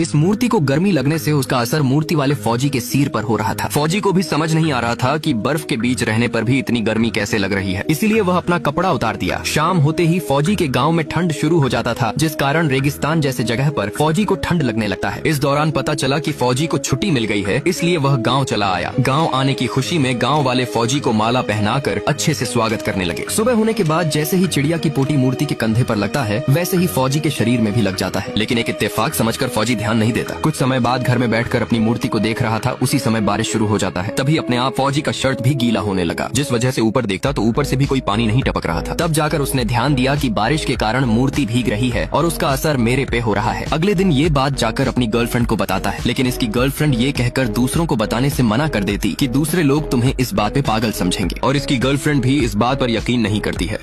इस मूर्ति को गर्मी लगने से उसका असर मूर्ति वाले फौजी के सिर पर हो रहा था। फौजी को भी समझ नहीं आ रहा था कि बर्फ के बीच रहने पर भी इतनी गर्मी कैसे लग रही है, इसीलिए वह अपना कपड़ा उतार दिया। शाम होते ही फौजी के गांव में ठंड शुरू हो जाता था, जिस कारण रेगिस्तान जैसे जगह पर फौजी को ठंड लगने लगता है। इस दौरान पता चला कि फौजी को छुट्टी मिल गई है, इसलिए वह गाँव चला आया। गाँव आने की खुशी में गाँव वाले फौजी को माला पहनाकर अच्छे से स्वागत करने लगे। सुबह होने के बाद जैसे ही चिड़िया की पोटी मूर्ति के कंधे पर लगता है, वैसे ही फौजी के शरीर में भी लग जाता है। लेकिन एक इत्तेफाक समझकर फौजी ध्यान नहीं देता। कुछ समय बाद घर में बैठकर अपनी मूर्ति को देख रहा था, उसी समय बारिश शुरू हो जाता है। तभी अपने आप फौजी का शर्ट भी गीला होने लगा, जिस वजह से ऊपर देखता तो ऊपर से भी कोई पानी नहीं टपक रहा था। तब जाकर उसने ध्यान दिया कि बारिश के कारण मूर्ति भीग रही है और उसका असर मेरे पे हो रहा है। अगले दिन ये बात जाकर अपनी गर्लफ्रेंड को बताता है, लेकिन इसकी गर्लफ्रेंड ये कहकर दूसरों को बताने से मना कर देती कि दूसरे लोग तुम्हें इस बात पे पागल समझेंगे, और इसकी गर्लफ्रेंड भी इस बात पर यकीन नहीं करती है।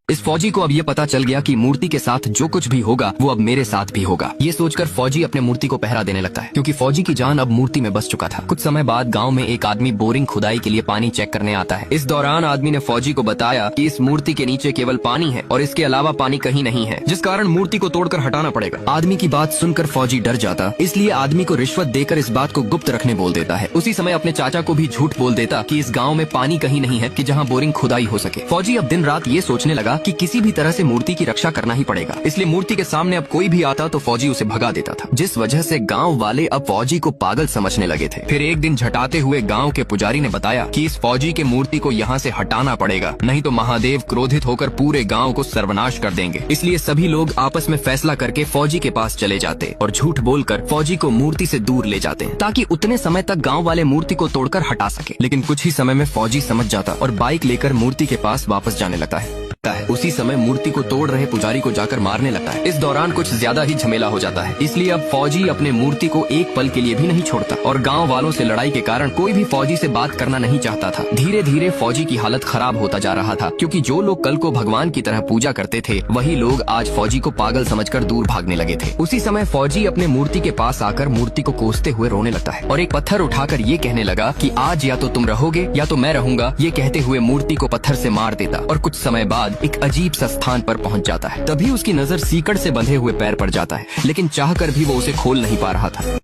इस फौजी को अब ये पता चल गया कि मूर्ति के साथ जो कुछ भी होगा वो अब मेरे साथ भी होगा। ये सोचकर फौजी अपने मूर्ति को पहरा देने लगता है, क्योंकि फौजी की जान अब मूर्ति में बस चुका था। कुछ समय बाद गांव में एक आदमी बोरिंग खुदाई के लिए पानी चेक करने आता है। इस दौरान आदमी ने फौजी को बताया कि इस मूर्ति के नीचे केवल पानी है और इसके अलावा पानी कहीं नहीं है, जिस कारण मूर्ति को तोड़कर हटाना पड़ेगा। आदमी की बात सुनकर फौजी डर जाता, इसलिए आदमी को रिश्वत देकर इस बात को गुप्त रखने बोल देता है। उसी समय अपने चाचा को भी झूठ बोल देता कि इस गाँव में पानी कहीं नहीं है कि जहाँ बोरिंग खुदाई हो सके। फौजी अब दिन रात ये सोचने लगा कि किसी भी तरह मूर्ति की रक्षा करना ही पड़ेगा, इसलिए मूर्ति के सामने अब कोई भी आता तो फौजी उसे भगा देता था, जिस वजह से गांव वाले अब फौजी को पागल समझने लगे थे। फिर एक दिन झटाते हुए गांव के पुजारी ने बताया कि इस फौजी के मूर्ति को यहाँ से हटाना पड़ेगा, नहीं तो महादेव क्रोधित होकर पूरे गांव को सर्वनाश कर देंगे। इसलिए सभी लोग आपस में फैसला करके फौजी के पास चले जाते और झूठ बोलकर फौजी को मूर्ति से दूर ले जाते, ताकि उतने समय तक गाँव वाले मूर्ति को तोड़कर हटा सके। लेकिन कुछ ही समय में फौजी समझ जाता और बाइक लेकर मूर्ति के पास वापस जाने लगता है। उसी समय मूर्ति को तोड़ रहे पुजारी को जाकर मारने लगता है। इस दौरान कुछ ज्यादा ही झमेला हो जाता है, इसलिए अब फौजी अपने मूर्ति को एक पल के लिए भी नहीं छोड़ता, और गांव वालों से लड़ाई के कारण कोई भी फौजी से बात करना नहीं चाहता था। धीरे धीरे फौजी की हालत खराब होता जा रहा था, क्योंकि जो लोग कल को भगवान की तरह पूजा करते थे, वही लोग आज फौजी को पागल समझकर दूर भागने लगे थे। उसी समय फौजी अपने मूर्ति के पास आकर मूर्ति को कोसते हुए रोने लगता है और एक पत्थर उठाकर ये कहने लगा कि आज या तो तुम रहोगे या तो मैं रहूंगा। ये कहते हुए मूर्ति को पत्थर से मार देता और कुछ समय बाद एक अजीब सा स्थान पर पहुंच जाता है। तभी उसकी नजर सीकड़ से बंधे हुए पैर पर जाता है, लेकिन चाहकर भी वो उसे खोल नहीं पा रहा था।